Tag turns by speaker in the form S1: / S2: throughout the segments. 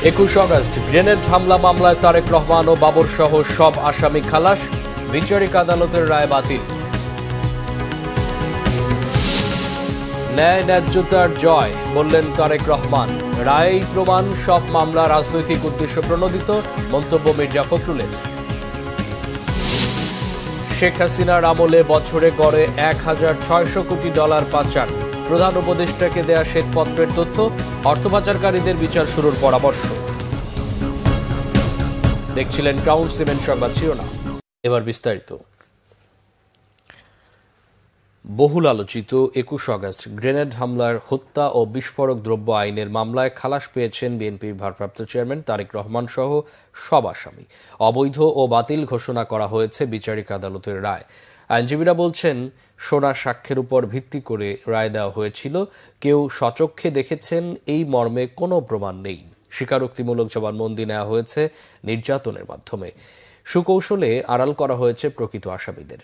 S1: 21 August grenade হামলা মামলায় তারেক রহমান ও বাবর সহ সব আসামি খালাস, বিচারিক আদালতের রায় বাতিল। ন্যায় ন্যায্যতার জয় বললেন তারেক রহমান, রায় প্রমাণ সব মামলা রাজনৈতিক উদ্দেশ্য প্রণোদিত, মন্তব্য মির্জা ফখরুলের। শেখ হাসিনার আমলে বছরে গড়ে ১,৬০০ কোটি ডলার পাচার, প্রধান উপদেষ্টাকে দেয়া শ্বেতপত্রের তথ্য, অর্থ পাচারকারীদের বিচার শুরুর পরামর্শ। দেখছিলেন ক্রাউন সিমেন্ট সংবাদ শিরোনাম, এবার বিস্তারিত। বহুল আলোচিত 21 আগস্ট গ্রেনেড হামলার হত্যা ও বিস্ফোরক দ্রব্য আইনের মামলায় খালাস পেয়েছেন বিএনপির ভারপ্রাপ্ত চেয়ারম্যান তারেক রহমান সহ সব আসামি। অবৈধ ও বাতিল ঘোষণা করা হয়েছে বিচারিক আদালতের রায়। আইনজীবীরা বলছেন, সোনা সাক্ষ্যের উপর ভিত্তি করে রায় দেওয়া হয়েছিল। কেউ স্বচক্ষে দেখেছেন এই মর্মে কোনো প্রমাণ নেই। স্বীকারোক্তিমূলক জবানবন্দি নেওয়া হয়েছে নির্যাতনের মাধ্যমে। সুকৌশলে আড়াল করা হয়েছে প্রকৃত আসামিদের।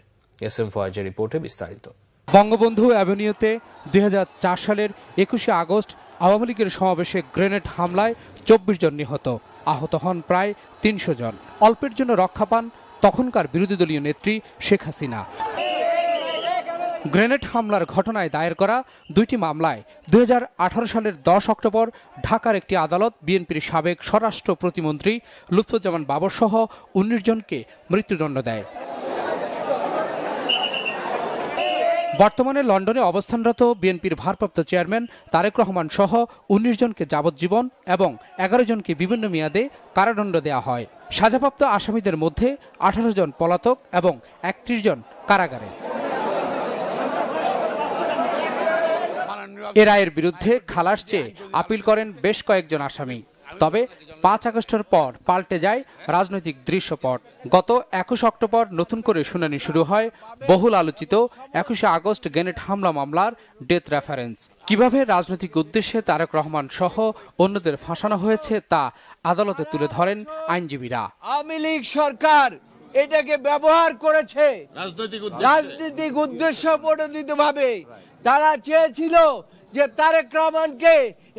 S1: এস এম ফয়েজের রিপোর্টে বিস্তারিত।
S2: বঙ্গবন্ধু অ্যাভিনিউতে 2004 সালের 21 আগস্ট আওয়ামী লীগের সমাবেশে গ্রেনেড হামলায় 24 জন নিহত, আহত হন প্রায় 300 জন। অল্পের জন্য রক্ষা পান তখনকার বিরোধী দলীয় নেত্রী শেখ হাসিনা। গ্রেনেড হামলার ঘটনায় দায়ের করা দুইটি মামলায় 2018 সালের 10 অক্টোবর ঢাকার একটি আদালত বিএনপির সাবেক স্বরাষ্ট্র প্রতিমন্ত্রী লুৎফুজ্জামান বাবর সহ 19 জনকে মৃত্যুদণ্ড দেয়। বর্তমানে লন্ডনে অবস্থানরত বিএনপির ভারপ্রাপ্ত চেয়ারম্যান তারেক রহমান সহ 19 জনকে যাবজ্জীবন এবং 11 জনকে বিভিন্ন মেয়াদে কারাদণ্ড দেওয়া হয়। সাজাপ্রাপ্ত আসামিদের মধ্যে 18 জন পলাতক এবং 31 জন কারাগারে। এ রায়ের বিরুদ্ধে খালাস চেয়ে আপিল করেন বেশ কয়েকজন আসামি। তবে 5 আগস্টের পর পাল্টে যায় রাজনৈতিক দৃশ্যপট। গত 21 অক্টোবর নতুন করে শুনানি শুরু হয় বহুল আলোচিত 21 আগস্ট গ্রেনেড হামলা মামলার ডেথ রেফারেন্স। কিভাবে রাজনৈতিক উদ্দেশ্যে তারেক রহমান সহ অন্যদের ফাঁসানো হয়েছে তা আদালতে তুলে ধরেন আইনজীবীরা।
S3: আওয়ামী লীগ সরকার এটাকে ব্যবহার করেছে রাজনৈতিক উদ্দেশ্য প্রণোদিতভাবে। তারা চেয়েছিল যে তারেক রহমানকে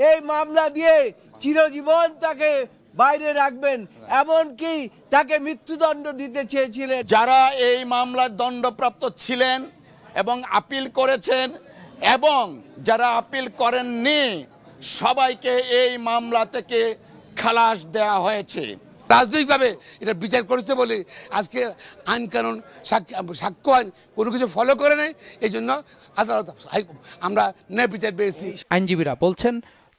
S3: এই মামলা দিয়ে চিরজীবন তাকে বাইরে রাখবেন, এমনকি তাকে মৃত্যুদণ্ড দিতে চেয়েছিলেন।
S4: যারা এই মামলার দণ্ডপ্রাপ্ত ছিলেন এবং আপিল করেছেন এবং যারা আপিল করেননি সবাইকে এই মামলা থেকে খালাস দেওয়া হয়েছে।
S5: রাজনৈতিকভাবে এটা বিচার করেছে বলে আজকে আইন কানুন সাক্ষ্য আইন কোনো কিছু ফলো করে নেই। এই জন্য আদালত আমরা ন্যায় বিচার পেয়েছি।
S2: আইনজীবীরা বলছেন,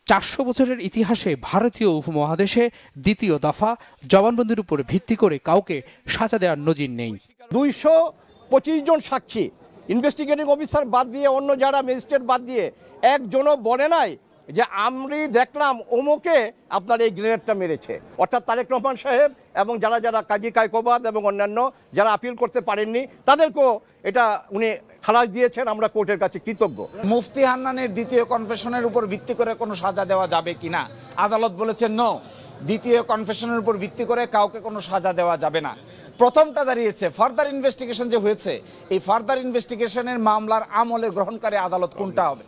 S2: 400 বছরের ইতিহাসে ভারতীয় উপমহাদেশে দ্বিতীয় দফা জবানবন্দির উপর ভিত্তি করে কাউকে সাজা দেওয়ার নজির নেই।
S6: 225 জন সাক্ষী, ইনভেস্টিগেটিং অফিসার বাদ দিয়ে, অন্য যারা ম্যাজিস্ট্রেট বাদ দিয়ে একজনও বলে নাই যে আমি দেখলাম ওমোকে আপনার এই গ্রেনেডটা মেরেছে। অর্থাৎ তারেক রহমান সাহেব এবং যারা যারা কাজী কায়কোবাদ এবং অন্যান্য যারা আপিল করতে পারেননি তাদেরকেও এটা উনি খালাস দিয়েছেন। আমরা কোর্টের কাছে কৃতজ্ঞ।
S7: মুফতি হান্নানের দ্বিতীয় কনফেশনের উপর ভিত্তি করে কোনো সাজা দেওয়া যাবে কিনা, আদালত বলেছেন নো, দ্বিতীয় কনফেশনের উপর ভিত্তি করে কাউকে কোনো সাজা দেওয়া যাবে না। প্রথমটা দাঁড়িয়েছে ফার্দার ইনভেস্টিগেশন যে হয়েছে, এই ফার্দার ইনভেস্টিগেশনের মামলার আমলে গ্রহণকারী আদালত কোনটা হবে?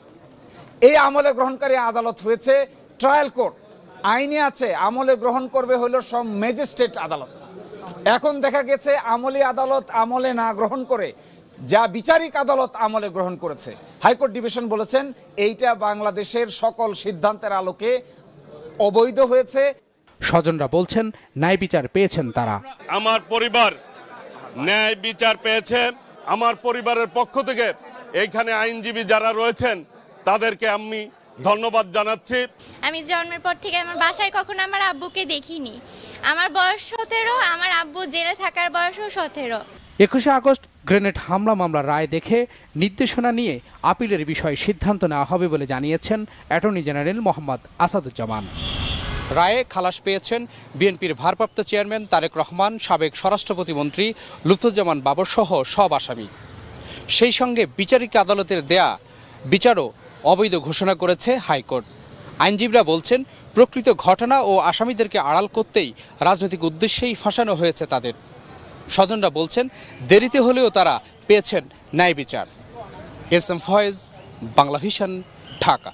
S7: এই আমলে গ্রহণকারী আদালত হয়েছে ট্রায়াল কোর্ট। আইনে আছে আমলে গ্রহণ করবে হলো সব ম্যাজিস্ট্রেট আদালত। এখন দেখা গেছে আমলি আদালত আমলে না গ্রহণ করে যা বিচারিক আদালত আমলে গ্রহণ করেছে। হাইকোর্ট ডিভিশন বলেছেন এইটা বাংলাদেশের সকল সিদ্ধান্তের আলোকে অবৈধ হয়েছে।
S2: স্বজনরা বলছেন, ন্যায় বিচার পেয়েছেন তারা।
S8: আমার পরিবার ন্যায় বিচার পেয়েছে। আমার পরিবারের পক্ষ থেকে এইখানে আইনজীবী যারা রয়েছেন তাদেরকে আমি ধন্যবাদ জানাচ্ছি।
S9: আমি জন্মের পর থেকে আমার বাসায় কখনো আমার আব্বুকে দেখিনি। আমার বয়স 17, আমার আব্বু জেলে থাকার বয়সও 17।
S2: 21 আগস্ট গ্রেনেড হামলা মামলার রায় দেখে নির্দেশনা নিয়ে আপিলের বিষয়ে সিদ্ধান্ত নেওয়া হবে বলে জানিয়েছেন অ্যাটর্নি জেনারেল মোহাম্মদ আসাদুজ্জামান। রায়ে খালাস পেয়েছেন বিএনপির ভারপ্রাপ্ত চেয়ারম্যান তারেক রহমান, সাবেক স্বরাষ্ট্র প্রতিমন্ত্রী লুৎফুজ্জামান বাবর সহ সব আসামি। সেই সঙ্গে বিচারিক আদালতের দেয়া বিচারও অবৈধ ঘোষণা করেছে হাইকোর্ট। আইনজীবীরা বলছেন, প্রকৃত ঘটনা ও আসামিদেরকে আড়াল করতেই রাজনৈতিক উদ্দেশ্যেই ফাঁসানো হয়েছে তাদের। স্বজনরা বলছেন, দেরিতে হলেও তারা পেয়েছেন ন্যায় বিচার। S M Foyez, Bangla vision, Dhaka.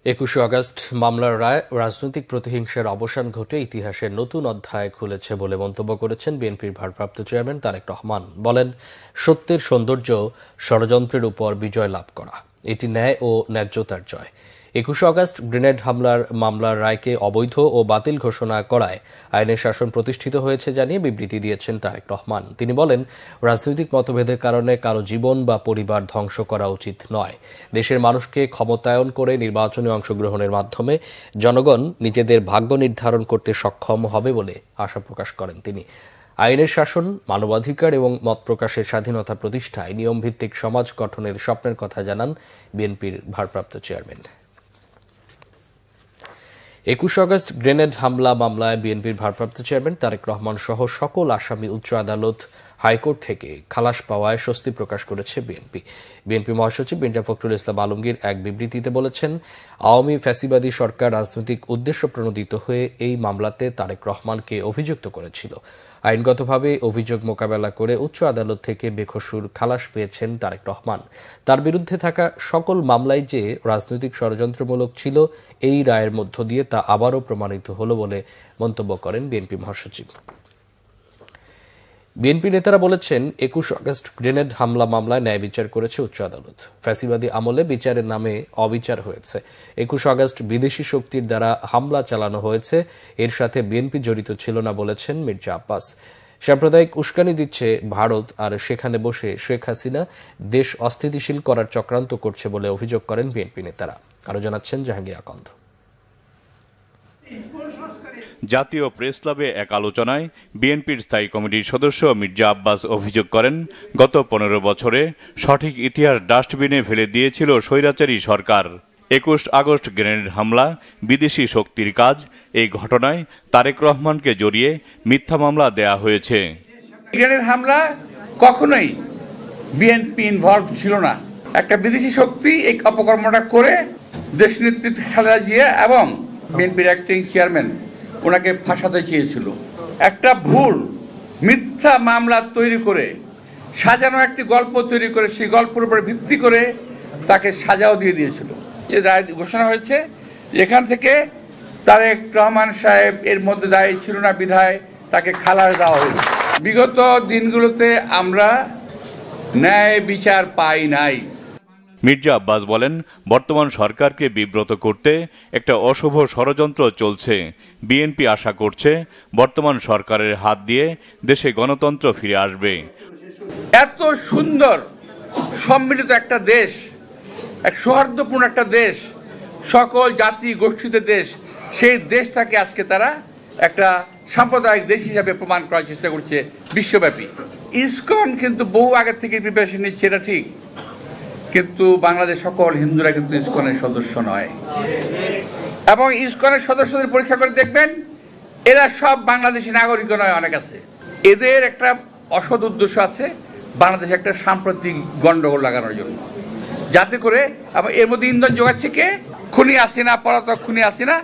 S1: 21 August মামলার রায় রাজনৈতিক প্রতিহিংসার অবসান ঘটে ইতিহাসের নতুন অধ্যায় খুলেছে বলে মন্তব্য করেছেন বিএনপির ভারপ্রাপ্ত চেয়ারম্যান তারেক রহমান। বলেন, সত্যের সৌন্দর্য ষড়যন্ত্রের উপর বিজয় লাভ করা, এটি ন্যায় ও ন্যায্যতার জয়। 21 আগস্ট গ্রেনেড হামলার মামলার রায়কে অবৈধ ও বাতিল ঘোষণা করায় আইনের শাসন প্রতিষ্ঠিত হয়েছে জানিয়ে বিবৃতি দিয়েছেন তারেক রহমান। তিনি বলেন, রাজনৈতিক মতভেদের কারণে কারো জীবন বা পরিবার ধ্বংস করা উচিত নয়। দেশের মানুষকে ক্ষমতায়ন করে নির্বাচনে অংশগ্রহণের মাধ্যমে জনগণ নিজেদের ভাগ্য নির্ধারণ করতে সক্ষম হবে বলে আশা প্রকাশ করেন তিনি। আইনের শাসন, মানবাধিকার এবং মত প্রকাশের স্বাধীনতা প্রতিষ্ঠায় নিয়মভিত্তিক সমাজ গঠনের স্বপ্নের কথা জানান বিএনপির ভারপ্রাপ্ত চেয়ারম্যান। 21 আগস্ট গ্রেনেড হামলা মামলায় বিএনপির ভারপ্রাপ্ত চেয়ারম্যান তারেক রহমান সহ সকল আসামি উচ্চ আদালত, হাইকোর্ট থেকে খালাস পাওয়ায় স্বস্তি প্রকাশ করেছে বিএনপি মহাসচিব মির্জা ফখরুল ইসলাম আলমগীর এক বিবৃতিতে বলেছেন, আওয়ামী ফ্যাসিবাদী সরকার রাজনৈতিক উদ্দেশ্য প্রণোদিত হয়ে এই মামলাতে তারেক রহমানকে অভিযুক্ত করেছিল। আইনগতভাবে অভিযোগ মোকাবেলা করে উচ্চ আদালত থেকে বেকসুর খালাস পেয়েছেন তারেক রহমান। তার বিরুদ্ধে থাকা সকল মামলাই যে রাজনৈতিক ষড়যন্ত্রমূলক ছিল, এই রায়ের মধ্য দিয়ে তা আবারও প্রমাণিত হল বলে মন্তব্য করেন বিএনপি মহাসচিব। বিএনপি নেতারা বলেছেন, 21 আগস্ট গ্রেনেড হামলা মামলায় ন্যায় বিচার করেছে উচ্চ আদালত। ফ্যাসিবাদী আমলে বিচারের নামে অবিচার হয়েছে। 21 আগস্ট বিদেশি শক্তির দ্বারা হামলা চালানো হয়েছে, এর সাথে বিএনপি জড়িত ছিল না বলেছেন মির্জা আব্বাস। সাম্প্রদায়িক উস্কানি দিচ্ছে ভারত, আর সেখানে বসে শেখ হাসিনা দেশ অস্থিতিশীল করার চক্রান্ত করছে বলে অভিযোগ করেন বিএনপি নেতারা। আরও জানাচ্ছেন জাহাঙ্গীর আকন্দ।
S10: জাতীয় প্রেস ক্লাবে এক আলোচনায় বিএনপির স্থায়ী কমিটির সদস্য মির্জা আব্বাস অভিযোগ করেন, গত 15 বছরে সঠিক ইতিহাস ডাস্টবিনে ফেলে দিয়েছিল স্বৈরাচারী সরকার। 21 আগস্ট গ্রেনেড হামলা বিদেশি শক্তির কাজ। এই ঘটনায় তারেক রহমানকে জড়িয়ে মিথ্যা মামলা দেয়া হয়েছে।
S11: গ্রেনেড হামলা কখনোই বিএনপি ইনভলভ ছিল না। একটা বিদেশি শক্তি এই অপকর্মটা করে দেশ নেতৃত্ব খালেদা জিয়া এবং বিএনপির অ্যাক্টিং চেয়ারম্যান ওনাকে ফাঁসাতে চেয়েছিল। একটা ভুল মিথ্যা মামলা তৈরি করে সাজানো একটি গল্প তৈরি করে সেই গল্পের উপরে ভিত্তি করে তাকে সাজাও দিয়ে দিয়েছিল। যে রায় ঘোষণা হয়েছে, এখান থেকে তারেক রহমান সাহেব এর মধ্যে দায়ী ছিল না বিধায় তাকে খালাস দেওয়া হয়েছে। বিগত দিনগুলোতে আমরা ন্যায় বিচার পাই নাই।
S10: মির্জা আব্বাস বলেন, বর্তমান সরকারকে বিব্রত করতে একটা অশুভ ষড়যন্ত্র চলছে। বিএনপি আশা করছে বর্তমান সরকারের হাত দিয়ে দেশে গণতন্ত্র ফিরে আসবে।
S11: এত সুন্দর সম্মিলিত একটা দেশ, এক সৌহার্দ্যপূর্ণ একটা দেশ, সকল জাতি গোষ্ঠীতে দেশ, সেই দেশটাকে আজকে তারা একটা সাম্প্রদায়িক দেশ হিসাবে প্রমাণ করার চেষ্টা করছে বিশ্বব্যাপী। ইসকন কিন্তু বহু আগে থেকে প্রিপারেশন নিচ্ছে, এটা ঠিক, কিন্তু বাংলাদেশ সকল হিন্দুরা কিন্তু ইসকনের সদস্য নয়। এবং ইসকনের সদস্যদের পরীক্ষা করে দেখবেন, এরা সব বাংলাদেশি নাগরিক নয়, অনেক আছে। এদের একটা অসৎ উদ্দেশ্য আছে, বাংলাদেশে একটা সাম্প্রতিক গন্ডগোল লাগানোর জন্য, যাতে করে এর মধ্যে ইন্ধন যোগাচ্ছে কে? খুনি হাসিনা, পলাতক খুনি হাসিনা।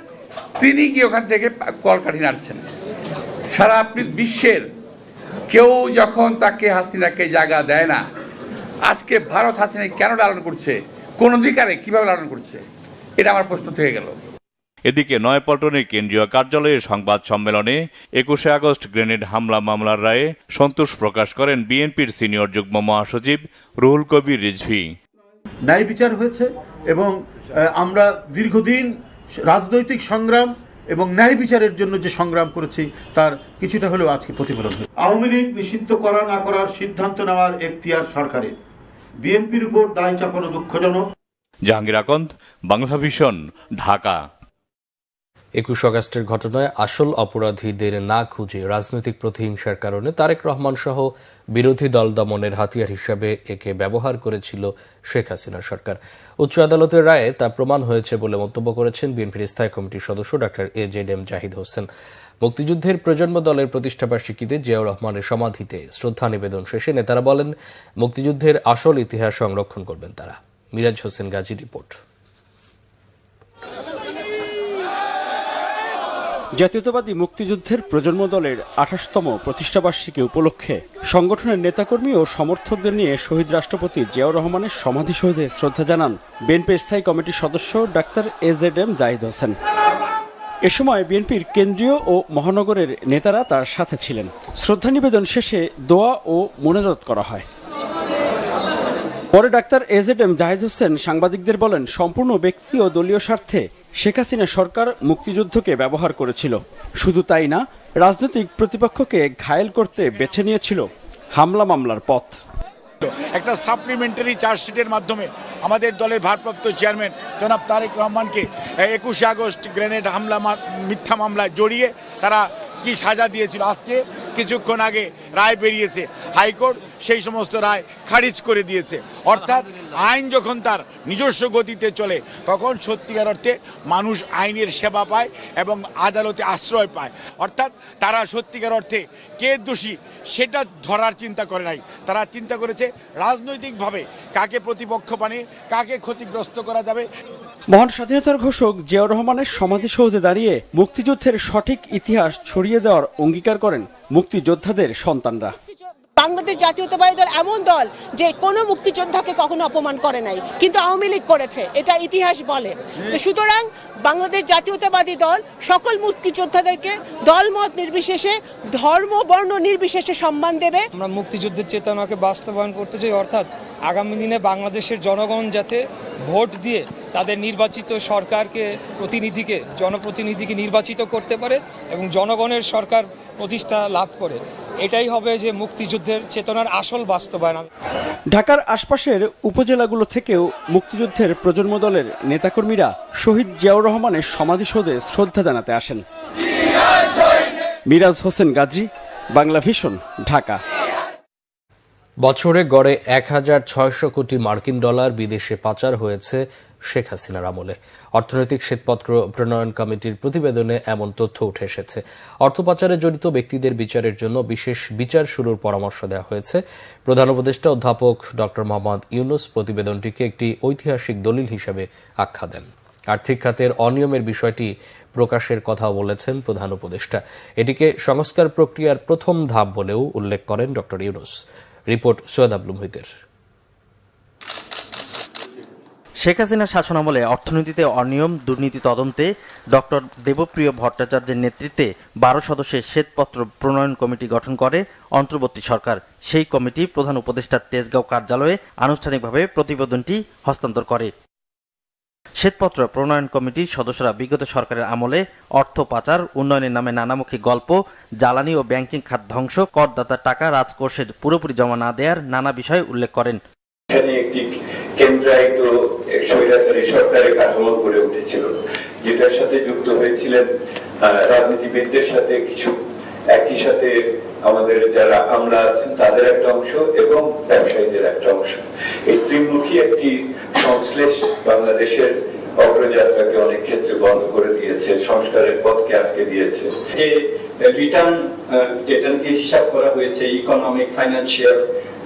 S11: তিনি কি ওখান থেকে কলকাঠি নাড়ছেন। সারা বিশ্বের কেউ যখন তাকে হাসিনাকে জায়গা দেয় না, আজকে ভারত হাসিনাকে কেন লালন করছে, কোন অধিকারে, কিভাবে লালন করছে, এটা আমার প্রশ্ন থেকে গেল।
S10: এদিকে নয়াপল্টনের কেন্দ্রীয় কার্যালয়ের সংবাদ সম্মেলনে 21 আগস্ট গ্রেনেড হামলা মামলার রায়ে সন্তোষ প্রকাশ করেন বিএনপির সিনিয়র যুগ্ম মহাসচিব রুহুল কবির রিজভী।
S12: ন্যায় বিচার হয়েছে এবং আমরা দীর্ঘদিন রাজনৈতিক সংগ্রাম এবং ন্যায় বিচারের জন্য যে সংগ্রাম করেছি তার কিছুটা হলেও আজকে প্রতিফলন হয়েছে। আওয়ামী লীগ নিষিদ্ধ করা না করার সিদ্ধান্ত নেওয়ার এখতিয়ার সরকারের, বিএনপির উপর দায় চাপানো দুঃখজনক।
S10: জাহাঙ্গীর আকন্দ, বাংলা ভিশন, ঢাকা।
S1: 21 আগস্টের ঘটনায় আসল অপরাধীদের না খুঁজে রাজনৈতিক প্রতিহিংসার কারণে তারেক রহমান সহ বিরোধী দল দমনের হাতিয়ার হিসাবে একে ব্যবহার করেছিল শেখ হাসিনা সরকার। উচ্চ আদালতের রায়ে তা প্রমাণ হয়েছে বলে মন্তব্য করেছেন বিএনপির স্থায়ী কমিটির সদস্য ডক্টর AJM জাহিদ হোসেন। মুক্তিযুদ্ধের প্রজন্ম দলের প্রতিষ্ঠাবার্ষিকীতে জিয়াউর রহমানের সমাধিতে শ্রদ্ধা নিবেদন শেষে নেতারা বলেন, মুক্তিযুদ্ধের আসল ইতিহাস সংরক্ষণ করবেন তারা। মিরাজ হোসেন গাজী রিপোর্ট।
S13: জাতীয়তাবাদী মুক্তিযুদ্ধের প্রজন্ম দলের ২৮তম প্রতিষ্ঠাবার্ষিকী উপলক্ষে সংগঠনের নেতাকর্মী ও সমর্থকদের নিয়ে শহীদ রাষ্ট্রপতি জিয়াউর রহমানের সমাধিসৌধে শ্রদ্ধা জানান বিএনপির স্থায়ী কমিটির সদস্য ডাক্তার AZM জাহিদ হোসেন। এ সময় বিএনপির কেন্দ্রীয় ও মহানগরের নেতারা তার সাথে ছিলেন। শ্রদ্ধা নিবেদন শেষে দোয়া ও মোনাজাত করা হয়। পরে ডাক্তার AZM জাহিদ হোসেন সাংবাদিকদের বলেন, সম্পূর্ণ ব্যক্তি ও দলীয় স্বার্থে শেখ হাসিনা সরকার মুক্তিযুদ্ধকে ব্যবহার করেছিল। শুধু তাই না, রাজনৈতিক প্রতিপক্ষকে ঘায়েল করতে বেছে নিয়েছিল হামলা মামলার পথ।
S14: একটা সাপ্লিমেন্টারি চার্জশিটের মাধ্যমে আমাদের দলের ভারপ্রাপ্ত চেয়ারম্যান জনাব তারেক রহমানকে 21শে আগস্ট গ্রেনেড হামলা মিথ্যা মামলায় জড়িয়ে তারা কি সাজা দিয়েছিল। আজকে কিছুক্ষণ আগে রায় বেরিয়েছে, হাইকোর্ট সেই সমস্ত রায় খারিজ করে দিয়েছে। অর্থাৎ আইন যখন তার নিজস্ব গতিতে চলে তখন সত্যিকার অর্থে মানুষ আইনের সেবা পায় এবং আদালতে আশ্রয় পায়। অর্থাৎ তারা সত্যিকার অর্থে কে দোষী সেটা ধরার চিন্তা করে নাই, তারা চিন্তা করেছে রাজনৈতিকভাবে কাকে প্রতিপক্ষ বানিয়ে কাকে ক্ষতিগ্রস্ত করা যাবে।
S13: মহান স্বাধীনতার ঘোষক জিয়াউর রহমানের সমাধিসৌধে দাঁড়িয়ে মুক্তিযুদ্ধের সঠিক ইতিহাস ছড়িয়ে দেওয়ার অঙ্গীকার করেন মুক্তিযোদ্ধাদের সন্তানরা।
S15: বাংলাদেশ জাতীয়তাবাদী দল এমন দল যে কোনো মুক্তিযোদ্ধাকে কখনো অপমান করে নাই, কিন্তু আওয়ামী লীগ করেছে, এটা ইতিহাস বলে। তো সুতরাং বাংলাদেশ জাতীয়তাবাদী দল সকল মুক্তিযোদ্ধাদেরকে দলমত নির্বিশেষে, ধর্ম বর্ণ নির্বিশেষে সম্মান দেবে।
S16: আমরা মুক্তিযুদ্ধের চেতনাকে বাস্তবায়ন করতে চাই, অর্থাৎ আগামী দিনে বাংলাদেশের জনগণ যাতে ভোট দিয়ে তাদের নির্বাচিত সরকারকে, প্রতিনিধিকে, জনপ্রতিনিধিকে নির্বাচিত করতে পারে এবং জনগণের সরকার প্রতিষ্ঠা লাভ করে, এটাই হবে যে মুক্তিযুদ্ধের চেতনার আসল বাস্তবায়ন।
S13: ঢাকার আশপাশের উপজেলাগুলো থেকেও মুক্তিযুদ্ধের প্রজন্ম দলের নেতাকর্মীরা শহীদ জিয়াউর রহমানের সমাধিসৌধে শ্রদ্ধা জানাতে আসেন। মিরাজ হোসেন গাজী, বাংলা ভিশন, ঢাকা।
S1: বছরে গড়ে ১,৬০০ কোটি মার্কিন ডলার বিদেশে পাচার হয়েছে শেখ হাসিনার আমলে। অর্থনৈতিক শ্বেতপত্র প্রণয়ন কমিটির প্রতিবেদনে এমন তথ্য উঠে এসেছে। অর্থ পাচারে জড়িত ব্যক্তিদের বিচারের জন্য বিশেষ বিচার শুরুর পরামর্শ দেওয়া হয়েছে। প্রধান উপদেষ্টা অধ্যাপক ড মোহাম্মদ ইউনূস প্রতিবেদনটিকে একটি ঐতিহাসিক দলিল হিসেবে আখ্যা দেন। আর্থিক খাতের অনিয়মের বিষয়টি প্রকাশের কথাও বলেছেন প্রধান উপদেষ্টা। এটিকে সংস্কার প্রক্রিয়ার প্রথম ধাপ বলেও উল্লেখ করেন ড ইউনূস। রিপোর্ট সৈয়দ আব্দুল মুহিতের।
S17: শেখ হাসিনার শাসনামলে অর্থনীতিতে অনিয়ম দুর্নীতি তদন্তে ডক্টর দেবপ্রিয় ভট্টাচার্যের নেতৃত্বে 12 সদস্যের শ্বেতপত্র প্রণয়ন কমিটি গঠন করে অন্তর্বর্তী সরকার। সেই কমিটি প্রধান উপদেষ্টার তেজগাঁও কার্যালয়ে আনুষ্ঠানিকভাবে প্রতিবেদনটি হস্তান্তর করে। শ্বেতপত্র প্রণয়ন কমিটির সদস্যরা বিগত সরকারের আমলে অর্থ পাচার, উন্নয়নের নামে নানামুখী গল্প, জ্বালানি ও ব্যাংকিং খাত ধ্বংস, করদাতার টাকা রাজকোষে পুরোপুরি জমা না দেওয়ার নানা বিষয় উল্লেখ করেন।
S18: একটি কেন্দ্রায়িত স্বৈরাচারী সরকারের কাঠামো গড়ে উঠেছিল, যেটার সাথে যুক্ত হয়েছিলেন রাজনীতিবিদদের সাথে কিছু, একই সাথে আমাদের যারা আমলা আছেন তাদের একটা অংশ এবং ব্যবসায়ীদের একটা অংশ। এই ত্রিমুখী একটি সংশ্লেষ বাংলাদেশের অগ্রযাত্রাকে অনেক ক্ষেত্রে বন্ধ করে দিয়েছে, সংস্কারের পথকে আটকে দিয়েছে।
S19: যে রিটার্ন যেটা হিসাব করা হয়েছে, economic, financial,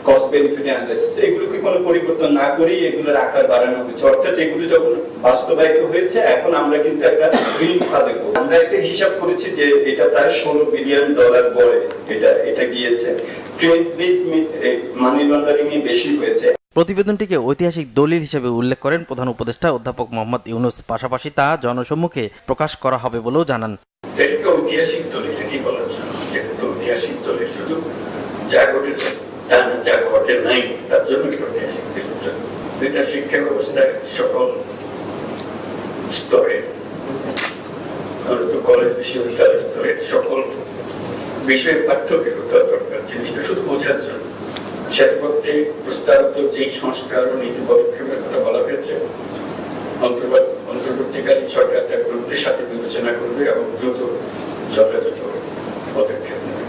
S19: cost benefit analysis, এগুলোকে কোনো পরিবর্তন না করেই এগুলোর আকার বাড়ানো হয়েছে। অর্থাৎ এগুলো যখন বাস্তবায়িত হয়েছে, এখন আমরা কিন্তু একটা ঋণ খাতে আমরা একটা হিসাব করেছি যে এটা প্রায় $16 বিলিয়ন বলে এটা গিয়েছে। ট্রেড বেস মানি লন্ডারিং এ বেশি হয়েছে।
S17: প্রতিবেদনটিকে ঐতিহাসিক দলিল হিসেবে উল্লেখ করেন প্রধান উপদেষ্টা অধ্যাপক মোহাম্মদ ইউনূস। পাশাপাশি তা জনসম্মুখে প্রকাশ করা হবে বলেও জানান।
S19: এটা ঐতিহাসিক দলিল, কি বলার জন্য এটা তো ঐতিহাসিক দলিল, শুধু যা ঘটেছে তা না, যা ঘটে নাই তার জন্য ঐতিহাসিক দলিল। এটা শিক্ষা ব্যবস্থায় সকল স্তরে, কলেজ বিশ্ববিদ্যালয় স্তরে সকল বিষয়ে পাঠ্যকে হতে দরকার। জিনিসটা শুধু বোঝার জন্য শ্বেতপত্রে প্রস্তাবিত যে সংস্কার ও নীতি পদক্ষেপের কথা বলা হয়েছে, অন্তর্বর্তীকালীন সরকার তার গুরুত্বের সাথে বিবেচনা করবে এবং দ্রুত যথাযথ পদক্ষেপ নেবে।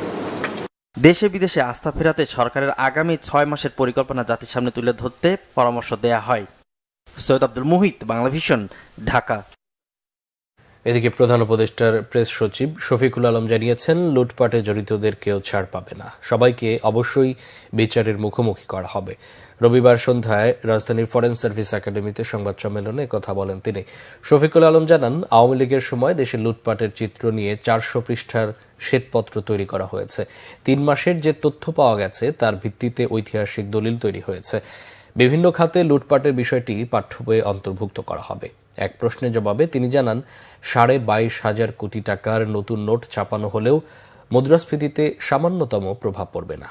S17: দেশে বিদেশে আস্থা ফেরাতে সরকারের আগামী 6 মাসের পরিকল্পনা জাতির সামনে তুলে ধরতে পরামর্শ দেয়া হয়। সৈয়দ আব্দুল মুহিত, বাংলা ভিশন, ঢাকা।
S1: এদিকে প্রধান উপদেষ্টার প্রেস সচিব শফিকুল আলম জানিয়েছেন, লুটপাটে জড়িতদের কেউ ছাড় পাবে না, সবাইকে অবশ্যই বিচারের মুখোমুখি করা হবে। রবিবার সন্ধ্যায় রাজধানীর ফরেন সার্ভিস একাডেমিতে সংবাদ সম্মেলনে কথা বলেন তিনি। শফিকুল আলম জানান, আওয়ামী লীগের সময় দেশে লুটপাটের চিত্র নিয়ে 400 পৃষ্ঠার শ্বেতপত্র তৈরি করা হয়েছে। 3 মাসের যে তথ্য পাওয়া গেছে তার ভিত্তিতে ঐতিহাসিক দলিল তৈরি হয়েছে। বিভিন্ন খাতে লুটপাটের বিষয়টি পাঠ্য বইয়ে অন্তর্ভুক্ত করা হবে। এক প্রশ্নের জবাবে তিনি জানান, 22,500 কোটি টাকার নতুন নোট ছাপানো হলেও মুদ্রাস্ফীতিতে সামান্যতম প্রভাব পড়বে না।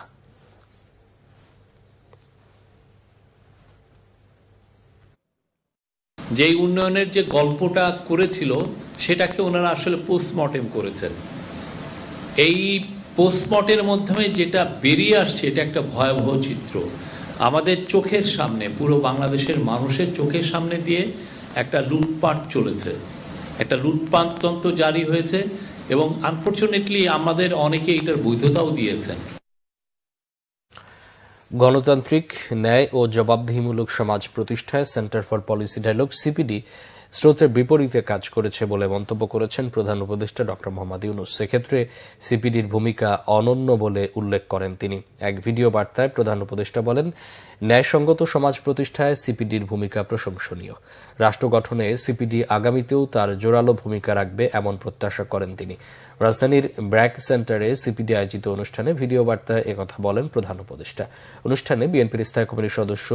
S20: যে উন্নয়নের যে গল্পটা করেছিল সেটাকে ওনারা আসলে পোস্টমর্টেম করেছেন। এই পোস্টমর্টেমের মাধ্যমে যেটা বেরিয়ে আসছে এটা একটা ভয়াবহ চিত্র। আমাদের চোখের সামনে, পুরো বাংলাদেশের মানুষের চোখের সামনে দিয়ে একটা লুটপাট চলেছে, একটা লুটপাট তন্ত্র জারি হয়েছে এবং আনফরচুনেটলি আমাদের অনেকে এটার বৈধতাও দিয়েছেন।
S1: গণতান্ত্রিক, ন্যায় ও জবাবদিহিমূলক সমাজ প্রতিষ্ঠায় centre for policy dialogue CPD স্রোতের বিপরীতে কাজ করেছে বলে মন্তব্য করেছেন প্রধান উপদেষ্টা ডক্টর মোহাম্মদ ইউনূস। সেক্ষেত্রে সিপিডির ভূমিকা অনন্য বলে উল্লেখ করেন তিনি। এক ভিডিও বার্তায় প্রধান উপদেষ্টা বলেন, ন্যায়সঙ্গত সমাজ প্রতিষ্ঠায় সিপিডির ভূমিকা প্রশংসনীয়। রাষ্ট্র গঠনে সিপিডি আগামীতেও তার জোরালো ভূমিকা রাখবে এমন প্রত্যাশা করেন তিনি। রাজধানীর ব্র্যাক সেন্টারে সিপিডি আয়োজিত অনুষ্ঠানে ভিডিও বার্তায় একথা বলেন প্রধান উপদেষ্টা। অনুষ্ঠানে বিএনপির স্থায়ী কমিটির সদস্য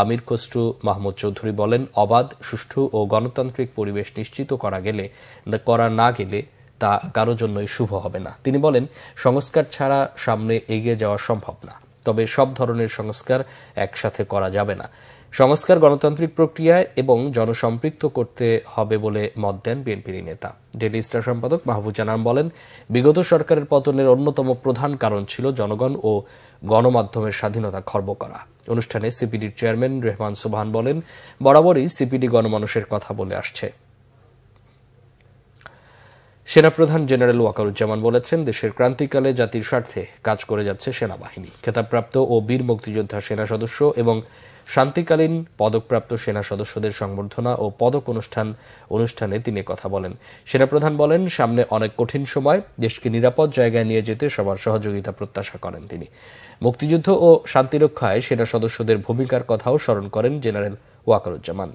S1: আমির খসরু মাহমুদ চৌধুরী বলেন, অবাধ, সুষ্ঠু ও গণতান্ত্রিক পরিবেশ নিশ্চিত করা না গেলে তা কারো জন্যই শুভ হবে না। তিনি বলেন, সংস্কার ছাড়া সামনে এগিয়ে যাওয়া সম্ভব না, তবে সব ধরনের সংস্কার একসাথে করা যাবে না। সংস্কার গণতান্ত্রিক প্রক্রিয়ায় এবং জনসম্পৃক্ত করতে হবে বলে মত দেন বিএনপির নেতা। ডেইলি স্টার সম্পাদক মাহবুব জানান বলেন, বিগত সরকারের পতনের অন্যতম প্রধান কারণ ছিল জনগণ ও গণমাধ্যমের স্বাধীনতা খর্ব করা। অনুষ্ঠানে সিপিডির চেয়ারম্যান রেহমান সুবহান বলেন, বরাবরই সিপিডি গণমানুষের কথা বলে আসছে। সেনাপ্রধান জেনারেল ওয়াকারুজ্জামান বলেছেন, দেশের ক্রান্তিকালে জাতির স্বার্থে কাজ করে যাচ্ছে সেনাবাহিনী। খেতাবপ্রাপ্ত ও বীর মুক্তিযোদ্ধা সেনা সদস্য এবং শান্তিকালীন পদকপ্রাপ্ত সেনা সদস্যদের সংবর্ধনা ও পদক অনুষ্ঠানে তিনি কথা বলেন। সেনাপ্রধান বলেন, সামনে অনেক কঠিন সময়, দেশকে নিরাপদ জায়গায় নিয়ে যেতে সবার সহযোগিতা প্রত্যাশা করেন তিনি। মুক্তিযুদ্ধ ও শান্তিরক্ষায় সেনা সদস্যদের ভূমিকার কথাও স্মরণ করেন জেনারেল ওয়াকারুজ্জামান।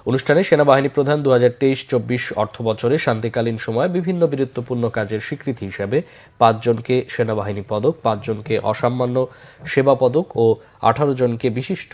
S1: অনুষ্ঠানে সেনাবাহিনী প্রধান 2023-24 অর্থ বছরে শান্তিকালীন সময়ে বিভিন্ন বীরত্বপূর্ণ কাজের স্বীকৃতি হিসাবে 5 জনকে সেনাবাহিনী পদক, 5 জনকে অসামান্য সেবা পদক ও 18 জনকে বিশিষ্ট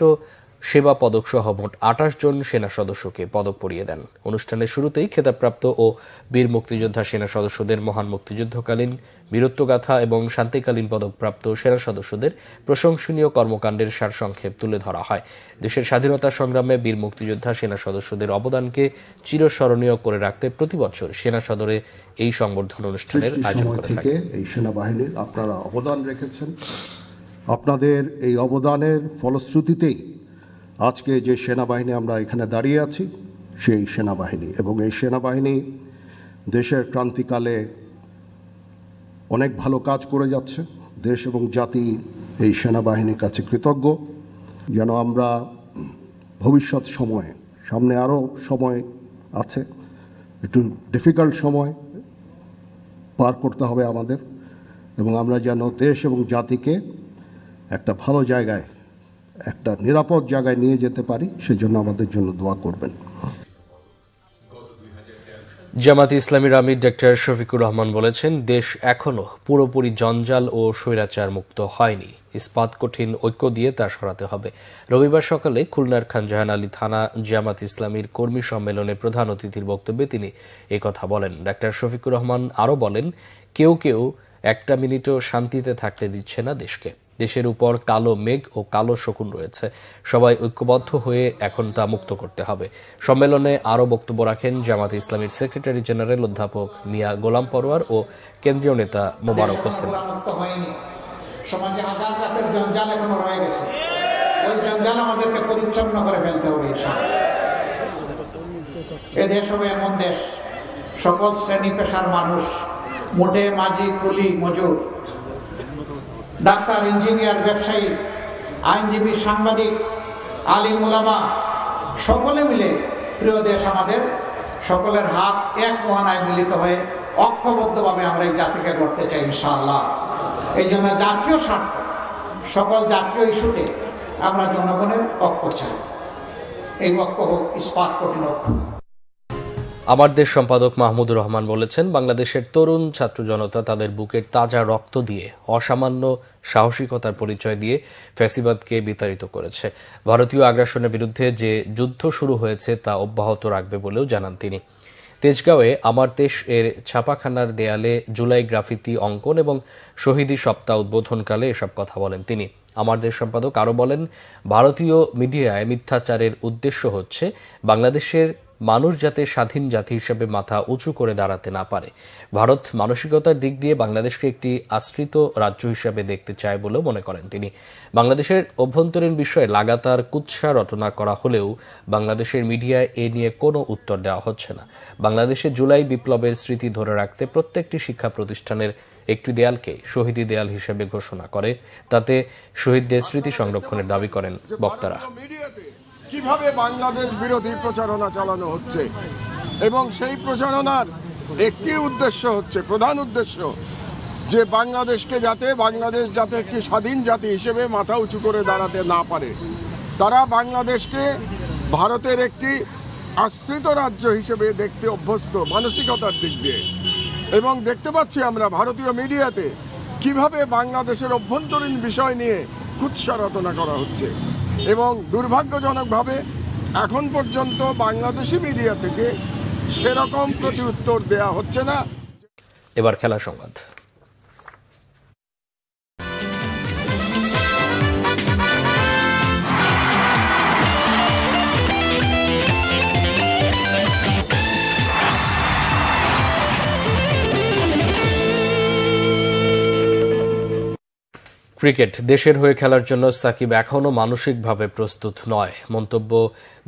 S1: সেবা পদক সহ মোট 28 জন সেনা সদস্যকে পদক পরিয়ে দেন। অনুষ্ঠানের শুরুতেই খেতাবপ্রাপ্ত ও বীর মুক্তিযোদ্ধা সেনা সদস্যদের মহান মুক্তিযুদ্ধকালীন বীরত্বগাথা এবং শান্তিকালীন পদকপ্রাপ্ত সেনা সদস্যদের প্রশংসনীয় কর্মকাণ্ডের সারসংক্ষেপ তুলে ধরা হয়। দেশের স্বাধীনতা সংগ্রামে বীর মুক্তিযোদ্ধা সেনা সদস্যদের অবদানকে চিরস্মরণীয় করে রাখতে প্রতিবছর সেনা সদরে এই সংবর্ধনা অনুষ্ঠানের আয়োজন করে থাকে।
S21: এই সেনাবাহিনীর আপনারা অবদান রেখেছেন, আপনাদের এই অবদানের ফলশ্রুতিতেই আজকে যে সেনাবাহিনী আমরা এখানে দাঁড়িয়ে আছি সেই সেনাবাহিনী, এবং এই সেনাবাহিনী দেশের ক্রান্তিকালে অনেক ভালো কাজ করে যাচ্ছে। দেশ এবং জাতি এই সেনাবাহিনীর কাছে কৃতজ্ঞ। যেন আমরা ভবিষ্যৎ সময়ে, সামনে আরও সময় আছে, একটু ডিফিকাল্ট সময় পার করতে হবে আমাদের, এবং আমরা যেন দেশ এবং জাতিকে একটা ভালো জায়গায়, একটা নিরাপদ জায়গায় নিয়ে যেতে পারি, সেজন্য আমাদের জন্য দোয়া করবেন।
S1: জামায়াতে ইসলামীর আমির ডক্টর শফিকুর রহমান বলেছেন, দেশ এখনো পুরোপুরি জঞ্জাল ও স্বৈরাচার মুক্ত হয়নি। ইস্পাত কঠিন ঐক্য দিয়ে তা সরাতে হবে। রবিবার সকালে খুলনার খান জাহান আলী থানা জামায়াতে ইসলামীর কর্মী সম্মেলনে প্রধান অতিথির বক্তব্যে তিনি একথা বলেন। ডক্টর শফিকুর রহমান আরও বলেন, কেউ কেউ একটা মিনিটও শান্তিতে থাকতে দিচ্ছে না দেশকে। দেশের উপর কালো মেঘ ও কালো শকুন রয়েছে, সবাই ঐক্যবদ্ধ হয়ে এখন তা মুক্ত করতে হবে। সম্মেলনে আরও বক্তব্য রাখেন জামায়াতে ইসলামীর সেক্রেটারি জেনারেল অধ্যাপক মিয়া গোলাম পরোয়ার ও কেন্দ্রীয় নেতা মোবারক হোসেন।
S22: সমাজে হাজার জাতের জঞ্জাল এখনো রয়ে গেছে, ওই জঞ্জাল আমাদেরকে পরিচ্ছন্ন করে ফেলতে হবে ইনশাআল্লাহ। এ দেশ হবে এমন দেশ, সকল শ্রেণী পেশার মানুষ, মোটে মাঝি কুলি মজুর, ডাক্তার, ইঞ্জিনিয়ার, ব্যবসায়ী, আইনজীবী, সাংবাদিক, আলিম, উলামা সকলে মিলে প্রিয় দেশ আমাদের সকলের হাত এক মহানায় মিলিত হয়ে ঐক্যবদ্ধভাবে আমরা এই জাতিকে গড়তে চাই ইনশাআল্লাহ। এই জন্য জাতীয় স্বার্থ, সকল জাতীয় ইস্যুতে আমরা জনগণের ঐক্য চাই। এই ঐক্য হোক ইস্পাত কঠিন ঐক্য।
S1: আমার দেশ সম্পাদক মাহমুদুর রহমান বলেছেন, বাংলাদেশের তরুণ ছাত্র জনতা তাদের বুকের তাজা রক্ত দিয়ে অসামান্য সাহসিকতার পরিচয় দিয়ে ফ্যাসিবাদকে বিতাড়িত করেছে। ভারতীয় আগ্রাসনের বিরুদ্ধে যে যুদ্ধ শুরু হয়েছে তা অব্যাহত রাখবে বলেও জানান তিনি। তেজগাঁওয়ে আমার দেশ এর ছাপাখানার দেয়ালে জুলাই গ্রাফিতি অঙ্কন এবং শহীদি সপ্তাহ উদ্বোধনকালে এসব কথা বলেন তিনি। আমার দেশ সম্পাদক আরও বলেন, ভারতীয় মিডিয়ায় মিথ্যাচারের উদ্দেশ্য হচ্ছে বাংলাদেশের মানুষ যাতে স্বাধীন জাতি হিসেবে মাথা উঁচু করে দাঁড়াতে না পারে। ভারত মানসিকতার দিক দিয়ে বাংলাদেশকে একটি আশ্রিত রাজ্য হিসেবে দেখতে চায় বলেও মনে করেন তিনি। বাংলাদেশের অভ্যন্তরীণ বিষয়ে লাগাতার কুৎসা রটনা করা হলেও বাংলাদেশের মিডিয়ায় এ নিয়ে কোনো উত্তর দেওয়া হচ্ছে না। বাংলাদেশে জুলাই বিপ্লবের স্মৃতি ধরে রাখতে প্রত্যেকটি শিক্ষা প্রতিষ্ঠানের একটি দেয়ালকে শহীদি দেয়াল হিসেবে ঘোষণা করে, তাতে শহীদদের স্মৃতি সংরক্ষণের দাবি করেন বক্তারা।
S3: কিভাবে বাংলাদেশ বিরোধী প্রচারণা চালানো হচ্ছে এবং সেই প্রচারণার একটি উদ্দেশ্য হচ্ছে, প্রধান উদ্দেশ্য, যে বাংলাদেশ যাতে একটি স্বাধীন জাতি হিসেবে মাথা উঁচু করে দাঁড়াতে না পারে। তারা বাংলাদেশকে ভারতের একটি আশ্রিত রাজ্য হিসেবে দেখতে অভ্যস্ত মানসিকতার দিক দিয়ে। এবং দেখতে পাচ্ছি আমরা ভারতীয় মিডিয়াতে কিভাবে বাংলাদেশের অভ্যন্তরীণ বিষয় নিয়ে কুৎসা রটনা করা হচ্ছে এবং দুর্ভাগ্যজনকভাবে এখন পর্যন্ত বাংলাদেশি মিডিয়া থেকে সেরকম প্রতি উত্তর দেয়া হচ্ছে না।
S1: এবার খেলা সংবাদ। ক্রিকেট, দেশের হয়ে খেলার জন্য সাকিব এখনও মানসিকভাবে প্রস্তুত নয়, মন্তব্য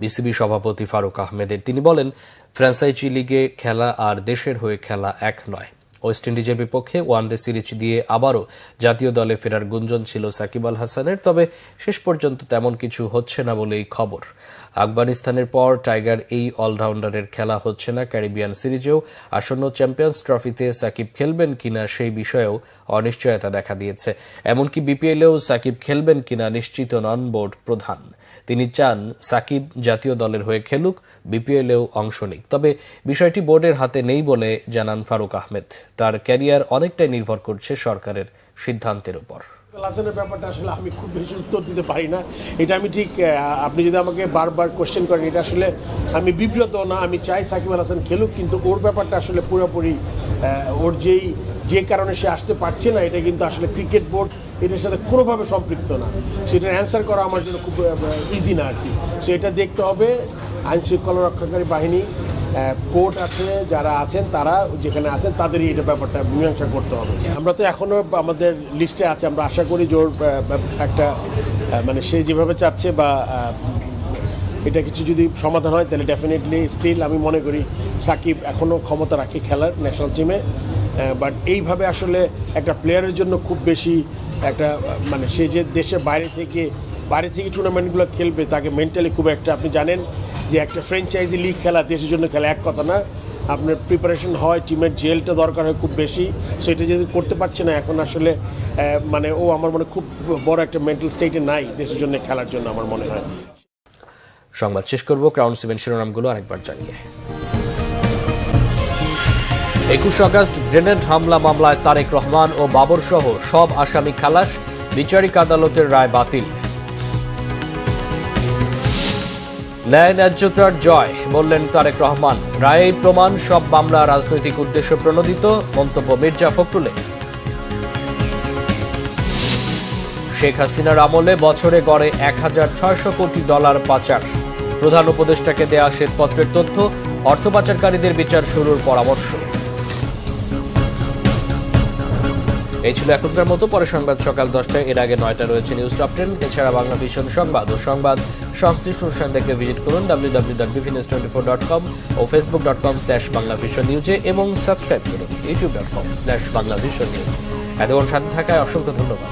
S1: বিসিবি সভাপতি ফারুক আহমেদের। তিনি বলেন, ফ্র্যাঞ্চাইজি লিগে খেলা আর দেশের হয়ে খেলা এক নয়। ওয়েস্ট ইন্ডিজের বিপক্ষে ওয়ানডে সিরিজ দিয়ে আবারও জাতীয় দলে ফেরার গুঞ্জন ছিল সাকিব আল হাসানের, তবে শেষ পর্যন্ত তেমন কিছু হচ্ছে না বলেই খবর। আফগানিস্তানের পর টাইগার এই অলরাউন্ডারের খেলা হচ্ছে না ক্যারিবিয়ান সিরিজেও। আসন্ন চ্যাম্পিয়ন্স ট্রফিতে সাকিব খেলবেন কিনা সেই বিষয়েও অনিশ্চয়তা দেখা দিয়েছে। এমনকি বিপিএলেও সাকিব খেলবেন কিনা নিশ্চিত নন বোর্ড প্রধান। তিনি চান সাকিব জাতীয় দলের হয়ে খেলুক, বিপিএলেও অংশ নিক। তবে বিষয়টি বোর্ডের হাতে নেই বলে জানান ফারুক আহমেদ। তার ক্যারিয়ার অনেকটাই নির্ভর করছে সরকারের সিদ্ধান্তের উপর।
S4: হাসানের ব্যাপারটা আসলে আমি খুব বেশি উত্তর দিতে পারি না। এটা আমি ঠিক, আপনি যদি আমাকে বারবার কোশ্চেন করেন, এটা আসলে আমি বিব্রত না। আমি চাই সাকিব আল হাসান খেলুক, কিন্তু ওর ব্যাপারটা আসলে পুরোপুরি ওর যে কারণে সে আসতে পারছে না, এটা কিন্তু আসলে ক্রিকেট বোর্ড এটার সাথে কোনোভাবে সম্পৃক্ত না। সেটার অ্যান্সার করা আমার জন্য খুব ইজি না আর কি। সো এটা দেখতে হবে আইন শৃঙ্খলা রক্ষাকারী বাহিনী, কোর্ট আছে, যারা আছেন তারা যেখানে আছেন তাদেরই এটা ব্যাপারটা মীমাংসা করতে হবে। আমরা তো এখনও আমাদের লিস্টে আছে, আমরা আশা করি জোর একটা মানে সে যেভাবে চাচ্ছে বা এটা কিছু যদি সমাধান হয় তাহলে ডেফিনেটলি স্টিল আমি মনে করি সাকিব এখনও ক্ষমতা রাখে খেলার ন্যাশনাল টিমে। বাট এইভাবে আসলে একটা প্লেয়ারের জন্য খুব বেশি একটা মানে সে যে দেশের বাইরে থেকে টুর্নামেন্টগুলো খেলবে, তাকে মেন্টালি খুব একটা, আপনি জানেন যে একটা ফ্র্যাঞ্চাইজি লিগ খেলা, দেশের জন্য খেলা এক কথা না, আপনার প্রিপারেশন হয়, টিমের জেলটা দরকার হয় খুব বেশি। সেটা যদি করতে পারছে না এখন আসলে মানে ও আমার মনে খুব বড় একটা মেন্টাল স্টেটে নাই দেশের জন্য খেলার জন্য আমার মনে হয়।
S1: সংবাদ শেষ করব ক্রাউন 7 শিরোনামগুলো আরেকবার জানিয়ে। 21 আগস্ট গ্রেনেড হামলা মামলায় তারেক রহমান ও বাবর সহ সব আসামি খালাস, বিচারিক আদালতের রায় বাতিল। ন্যায় ন্যায্যতার জয় বললেন তারেক রহমান, রায়েই প্রমাণ সব মামলা রাজনৈতিক উদ্দেশ্য প্রণোদিত, মন্তব্য মির্জা ফখরুলের। শেখ হাসিনার আমলে বছরে গড়ে 1600 কোটি ডলার পাচার, প্রধান উপদেষ্টাকে দেয়া শ্বেতপত্রের তথ্য, অর্থ পাচারকারীদের বিচার শুরুর পরামর্শ। এই ছিল এখনকার মতো, পরে সংবাদ সকাল 10টায়, এর আগে 9টা রয়েছে নিউজ টপ 10। এছাড়া বাংলা ভিশন সংবাদ ও সংবাদ সংশ্লিষ্ট অনুষ্ঠান দেখতে ভিজিট করুন www.bvnews24.com ও facebook.com/banglavisionnews এবং সাবস্ক্রাইব করুন youtube.com/banglavisionnews। এতক্ষণ সাথে থাকায় অসংখ্য ধন্যবাদ।